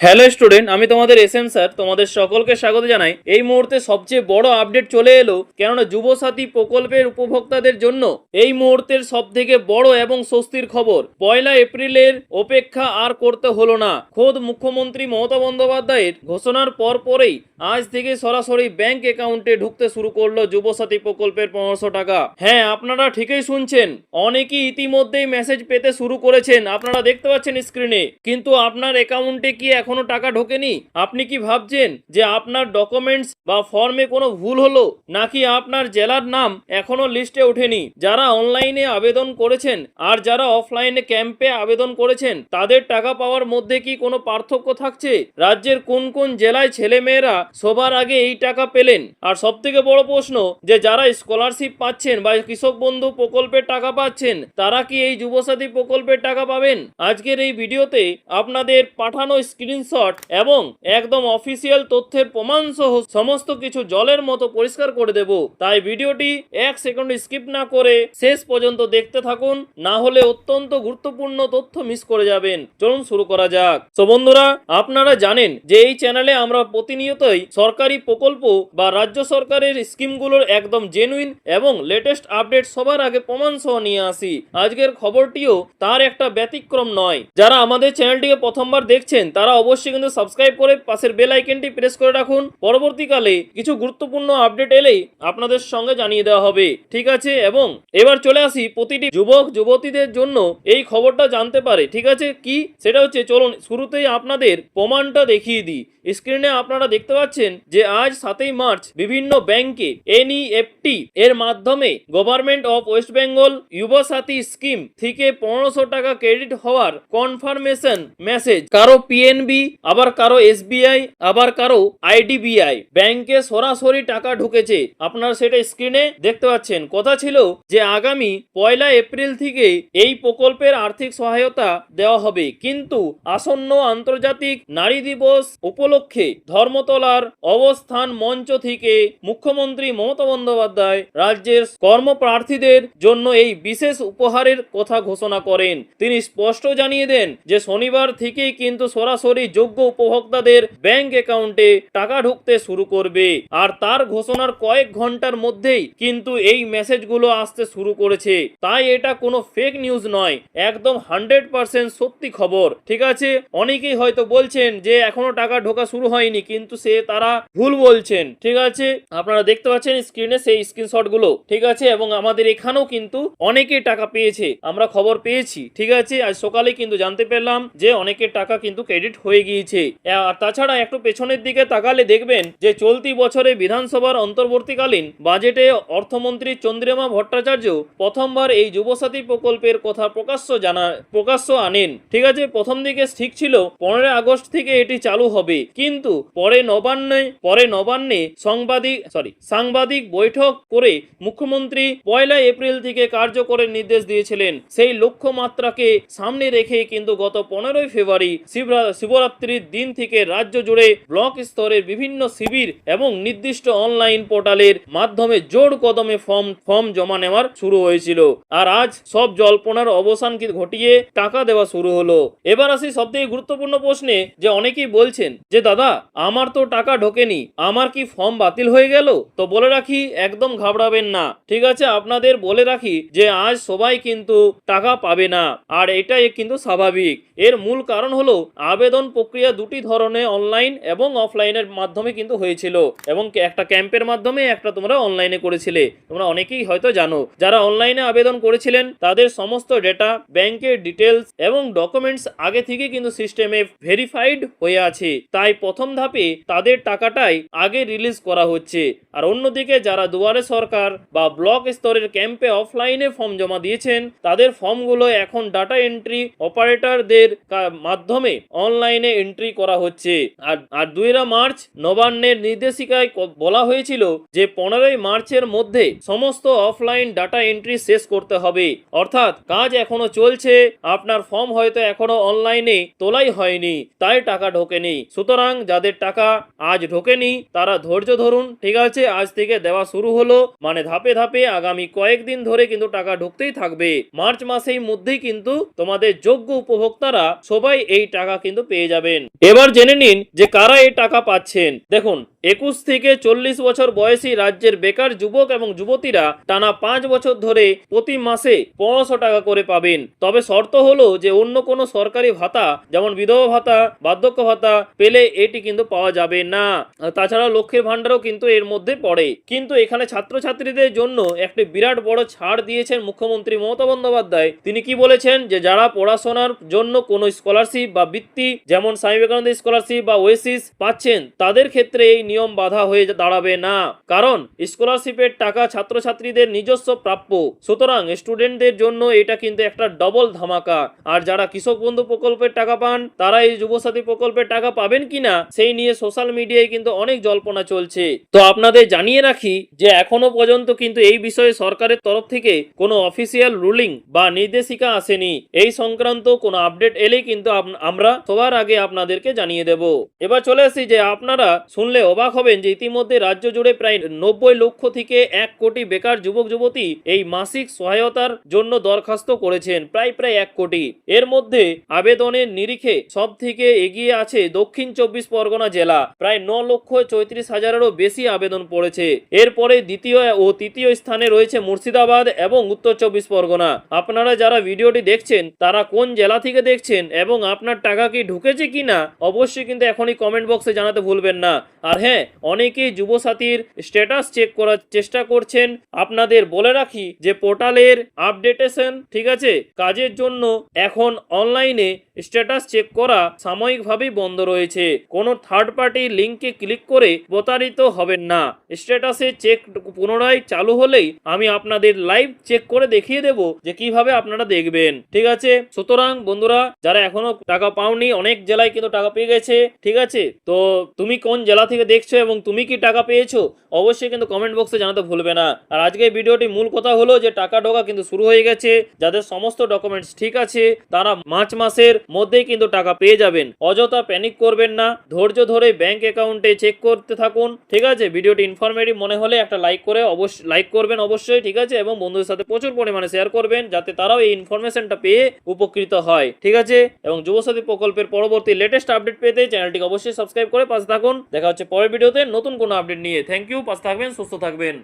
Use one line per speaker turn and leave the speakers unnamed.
Hello student, আমি তোমাদের SM sir তোমাদের সকলকে স্বাগত জানাই। এই মুহূর্তে সবচেয়ে বড় আপডেট চলে এলো, কেননা যুবসাথী প্রকল্পের উপভোক্তাদের জন্য এই মুহূর্তের সবথেকে বড় এবং স্বস্তির খবর। 1 এপ্রিলের অপেক্ষা আর করতে হলো না। খোদ মুখ্যমন্ত্রী মমতা বন্দ্যোপাধ্যায়ের ঘোষণার পরেই আজ থেকে সরাসরি ব্যাংক অ্যাকাউন্টে ঢুকতে শুরু করলো যুবসাথী প্রকল্পের 1500 টাকা। হ্যাঁ, আপনারা ঠিকই শুনছেন, অনেকেই ইতিমধ্যেই মেসেজ পেতে শুরু করেছেন, আপনারা দেখতে পাচ্ছেন স্ক্রিনে। কিন্তু আপনার অ্যাকাউন্টে কি এখনো টাকা ঢোকেনি? আপনি কি ভাবছেন যে আপনার ডকুমেন্টস বা ফর্মে কোনো ভুল হলো, নাকি আপনার জেলার নাম এখনো লিস্টে ওঠেনি? যারা অনলাইনে আবেদন করেছেন আর যারা অফলাইনে ক্যাম্পে আবেদন করেছেন, তাদের টাকা পাওয়ার মধ্যে কি কোনো পার্থক্য থাকছে? রাজ্যের কোন কোন জেলায় ছেলেমেয়েরা সবার আগে এই টাকা পেলেন? আর সব থেকে বড় প্রশ্ন, যে যারা স্কলারশিপ পাচ্ছেন বা কৃষক বন্ধু প্রকল্পের টাকা পাচ্ছেন, তারা কি এই যুবসাথী প্রকল্পের টাকা পাবেন? আজকের এই ভিডিওতে আপনাদের পাঠানো স্ক্রিনশট এবং একদম অফিসিয়াল তথ্যের প্রমাণ সহ সমস্ত কিছু জলের মতো পরিষ্কার করে দেব। তাই ভিডিওটি 1 সেকেন্ড স্কিপ না করে শেষ পর্যন্ত দেখতে থাকুন, না হলে অত্যন্ত গুরুত্বপূর্ণ তথ্য মিস করে যাবেন। চলুন শুরু করা যাক। তো বন্ধুরা, আপনারা জানেন যে এই চ্যানেলে আমরা প্রতিনিয়তই সরকারি প্রকল্প বা রাজ্য সরকারের স্কিমগুলোর একদম জেনুইন এবং লেটেস্ট আপডেট সবার আগে প্রমাণ সহ নিয়ে আসি। আজকের খবরটিও তার একটা ব্যতিক্রম নয়। যারা আমাদের চ্যানেলটিকে প্রথমবার দেখছেন, তারা অবশ্যই কিন্তু সাবস্ক্রাইব করে পাশের বেল আইকনটি প্রেস করে রাখুন। পরবর্তীকালে কিছু গুরুত্বপূর্ণ আপডেট এলেই আপনাদের সঙ্গে জানিয়ে দেওয়া হবে, ঠিক আছে? এবং এবার চলে আসি প্রতিটি যুবক যুবতীদের জন্য এই খবরটা জানতে পারে, ঠিক আছে? কি সেটা হচ্ছে, চলুন শুরুতেই আপনাদের প্রমাণটা দেখিয়ে দিই। স্ক্রিনে আপনারা দেখতে পাচ্ছেন যে আজ 7ই মার্চ বিভিন্ন ব্যাংকে NEFT এর মাধ্যমে government of West Bengal Yuvasathi scheme থেকে 1500 টাকা ক্রেডিট হওয়ার কনফার্মেশন মেসেজ কারো PNB, আবার কারো SBI, আবার কারো IDBI ব্যাংকে সরাসরি টাকা ঢুকেছে। আপনারা সেটা স্ক্রিনে দেখতে পাচ্ছেন। কথা ছিল যে আগামী 1 এপ্রিল থেকে এই প্রকল্পের আর্থিক সহায়তা দেওয়া হবে, কিন্তু আসন্ন আন্তর্জাতিক নারী দিবস উপলক্ষে ধর্মতলার অবস্থান মঞ্চ থেকে মুখ্যমন্ত্রী মমতা বন্দ্যোপাধ্যায় রাজ্যের কর্মপ্রার্থীদের জন্য এই বিশেষ উপহারের কথা ঘোষণা করেন। তিনি স্পষ্ট জানিয়ে দেন যে শনিবার থেকেই কিন্তু সরাসরি যোগ্য উপভোক্তাদের ব্যাংক অ্যাকাউন্টে টাকা ঢুকতে শুরু করবে। আর তার ঘোষণার কয়েক ঘন্টার মধ্যেই কিন্তু এই মেসেজগুলো আসতে শুরু করেছে। তাই এটা কোনো ফেক নিউজ নয়, একদম 100% সত্যি খবর, ঠিক আছে? অনেকেই হয়তো বলছেন যে এখনো টাকা ঢোকা শুরু হয়নি, কিন্তু তারা ভুল বলছেন, ঠিক আছে? আপনারা দেখতে পাচ্ছেন স্ক্রিনে সেই স্ক্রিনশট গুলো, ঠিক আছে? এবং আমাদের এখানেও কিন্তু অনেকে টাকা পেয়েছে, আমরা খবর পেয়েছি, ঠিক আছে? আজ সকালে কিন্তু জানতে পেলাম যে অনেকের টাকা কিন্তু ক্রেডিট হয়ে গিয়েছে। আর তাছাড়া একটু পেছনের দিকে তাকালে দেখবেন যে চলতি বছরে বিধানসভার অন্তর্বর্তীকালীন বাজেটে অর্থমন্ত্রী চন্দ্রিমা ভট্টাচার্য প্রথমবার এই যুবসাথী প্রকল্পের কথা প্রকাশ্য আনেন, ঠিক আছে? প্রথম দিকে ঠিক ছিল 15 আগস্ট থেকে এটি চালু হবে, কিন্তু পরে নবান্নে সাংবাদিক বৈঠক করে মুখ্যমন্ত্রী 1 এপ্রিল থেকে কার্যকরের নির্দেশ দিয়েছিলেন। সেই লক্ষ্যমাত্রাকে সামনে রেখে কিন্তু গত 15 ফেব্রুয়ারি শিবরাত্রির দিন থেকে রাজ্য জুড়ে ব্লক স্তরের বিভিন্ন শিবির এবং নির্দিষ্ট অনলাইন পোর্টালের মাধ্যমে জোর কদমে ফর্ম জমা নেওয়ার শুরু হয়েছিল। আর আজ সব জল্পনার অবসান ঘটিয়ে টাকা দেওয়া শুরু হলো। এবার আসি সবথেকে গুরুত্বপূর্ণ প্রশ্নে, যে অনেকেই বলছেন যে দাদা, আমার তো টাকা ঢোকেনি, আমার কি ফর্ম বাতিল হয়ে গেল? তো বলে রাখি, একদম ঘাবড়াবেন না, ঠিক আছে? আপনাদের বলে রাখি যে আজ সবাই কিন্তু টাকা পাবে না, আর এটাই কিন্তু স্বাভাবিক। এর মূল কারণ হলো আবেদন প্রক্রিয়া দুটি ধরনের, অনলাইন এবং অফলাইনের মাধ্যমে কিন্তু হয়েছিল, এবং একটা ক্যাম্পের মাধ্যমে, একটা তোমরা অনলাইনে করেছিলে। তোমরা অনেকেই হয়তো জানো, যারা অনলাইনে আবেদন করেছিলেন তাদের সমস্ত ডেটা, ব্যাংকের ডিটেলস এবং ডকুমেন্টস আগে থেকে কিন্তু সিস্টেমে ভেরিফাইড হয়ে আছে। তাই প্রথম ধাপে তাদের টাকাটাই আগে রিলিজ করা হচ্ছে। আর অন্যদিকে যারা দুয়ারে সরকার বা ব্লক স্তরের ক্যাম্পে অফলাইনে ফর্ম জমা দিয়েছেন, তাদের ফর্মগুলো এখন ডাটা এন্ট্রি অপারেটরদের মাধ্যমে অনলাইনে এন্ট্রি করা হচ্ছে। আর 2 মার্চ নবান্নের নির্দেশিকায় বলা হয়েছিল যে 15 মার্চের মধ্যে সমস্ত অফলাইন ডাটা এন্ট্রি শেষ করতে হবে। অর্থাৎ কাজ এখনো চলছে, আপনার ফর্ম হয়তো এখনো অনলাইনে তোলাই হয়নি, তাই টাকা ঢোকেনি। সুতরাং যাদের টাকা আজ ঢোকেনি তারা ধৈর্য ধরুন, ঠিক আছে? আজ থেকে দেওয়া শুরু হলো, মানে ধাপে ধাপে আগামী কয়েকদিন ধরে কিন্তু টাকা ঢুকতেই থাকবে। মার্চ মাসের মধ্যেই কিন্তু তোমাদের যোগ্য উপভোক্তারা সবাই এই টাকা কিন্তু পেয়ে যাবেন। এবার জেনে নিন যে কারা এই টাকা পাচ্ছেন। দেখুন, 21 থেকে 40 বছর বয়সী রাজ্যের বেকার যুবক এবং যুবতীরা টানা 5 বছর ধরে প্রতি মাসে 1500 টাকা করে পাবেন। তবে শর্ত হলো যে অন্য কোনো সরকারি ভাতা যেমন বিধবা ভাতা, বার্ধক্য ভাতা পেলে এটি কিন্তু পাওয়া যাবে না। তাছাড়া লক্ষ্মীর ভান্ডারও কিন্তু এর মধ্যে পড়ে। কিন্তু এখানে ছাত্রছাত্রীদের জন্য একটি বিরাট বড় ছাড় দিয়েছেন মুখ্যমন্ত্রী মমতা বন্দ্যোপাধ্যায়। তিনি কি বলেছেন যে যারা পড়াশোনার জন্য কোনো স্কলারশিপ বা বৃত্তি যেমন স্বামী বিবেকানন্দ স্কলারশিপ বা ওয়েসিস পাচ্ছেন তাদের ক্ষেত্রে এই নিয়ম বাধা হয়ে দাঁড়াবে না, কারণ স্কলারশিপের টাকা ছাত্রছাত্রীদের নিজস্ব প্রাপ্য। সুতরাং স্টুডেন্টদের জন্য এটা কিন্তু একটা ডবল ধামাকা। আর যারা কৃষক বন্ধু প্রকল্পের টাকা পান তারা এই যুবসাথী প্রকল্পের টাকা পাবেন কিনা সেই নিয়ে সোশ্যাল মিডিয়ায় কিন্তু অনেক জল্পনা চলছে। তো আপনাদের জানিয়ে রাখি যে এখনো পর্যন্ত কিন্তু এই বিষয়ে সরকারের তরফ থেকে কোনো অফিসিয়াল রুলিং বা নির্দেশিকা আসেনি। এই সংক্রান্ত কোনো আপডেট এলেই কিন্তু আমরা সবার আগে আপনাদেরকে জানিয়ে দেব। এবার চলে আসি যে আপনারা শুনলে অবাক হবেন যে ইতিমধ্যে রাজ্য জুড়ে প্রায় 90 লক্ষ থেকে 1 কোটি বেকার যুবক যুবতী এই মাসিক সহায়তার জন্য দরখাস্ত করেছেন, প্রায় 1 কোটি। এর মধ্যে আবেদনের নিরিখে সব থেকে এগিয়ে আছে দক্ষিণ 24 পরগনা জেলা, প্রায় 9,34,000-এরও বেশি আবেদন পড়েছে। এরপরে দ্বিতীয় ও তৃতীয় স্থানে রয়েছে মুর্শিদাবাদ এবং উত্তর 24 পরগনা। আপনারা যারা ভিডিওটি দেখছেন তারা কোন জেলা থেকে দেখছেন এবং আপনার টাকা কি ঢুকেছে কিনা অবশ্যই কিন্তু এখনই কমেন্ট বক্সে জানাতে ভুলবেন না। আর হ্যাঁ, অনেকেই যুবসাথীর স্ট্যাটাস চেক করার চেষ্টা করছেন। আপনাদের বলে রাখি যে পোর্টালের আপডেটেশন ঠিক আছে কাজের জন্য এখন অনলাইনে স্ট্যাটাস চেক করা সাময়িকভাবেই বন্ধ রয়েছে। কোনো থার্ড পার্টি লিঙ্কে ক্লিক করে প্রতারিত হবেন না। স্ট্যাটাসে চেক পুনরায় চালু হলেই আমি আপনাদের লাইভ চেক করে দেখিয়ে দেব যে কিভাবে আপনারা দেখবেন, ঠিক আছে। সুতরাং বন্ধুরা যারা এখনো টাকা পাওনি, অনেক জেলায় কিন্তু টাকা পেয়ে গেছে, ঠিক আছে। তো তুমি কোন জেলা থেকে দেখছো এবং তুমি কি টাকা পেয়েছো অবশ্যই কিন্তু কমেন্ট বক্সে জানাতে ভুলবে না। আর আজকে ভিডিওটি মূল কথা হলো যে টাকা ঢোকা কিন্তু শুরু হয়ে গেছে। যাদের সমস্ত ডকুমেন্টস ঠিক আছে তারা মার্চ মাসের মধ্যেই কিন্তু টাকা পেয়ে যাবেন। অযথা প্যানিক করবেন না, ধৈর্য ধরে ব্যাংক অ্যাকাউন্টে চেক করতে থাকুন, ঠিক আছে। ভিডিওটি ইনফরমেটিভ মনে হলে একটা লাইক করে লাইক করবেন অবশ্যই, ঠিক আছে, এবং বন্ধুদের সাথে প্রচুর পরিমাণে শেয়ার করবেন যাতে তারাও এই ইনফরমেশনটা পেয়ে উপকৃত হয়, ঠিক আছে। এবং যুবসাথী প্রকল্পের পরবর্তী লেটেস্ট আপডেট পেতে চ্যানেলটিকে অবশ্যই সাবস্ক্রাইব করে পাশে থাকুন। দেখা হচ্ছে পরের ভিডিওতে নতুন কোনো আপডেট নিয়ে। থ্যাংক ইউ, পাশে থাকবেন, সুস্থ থাকবেন।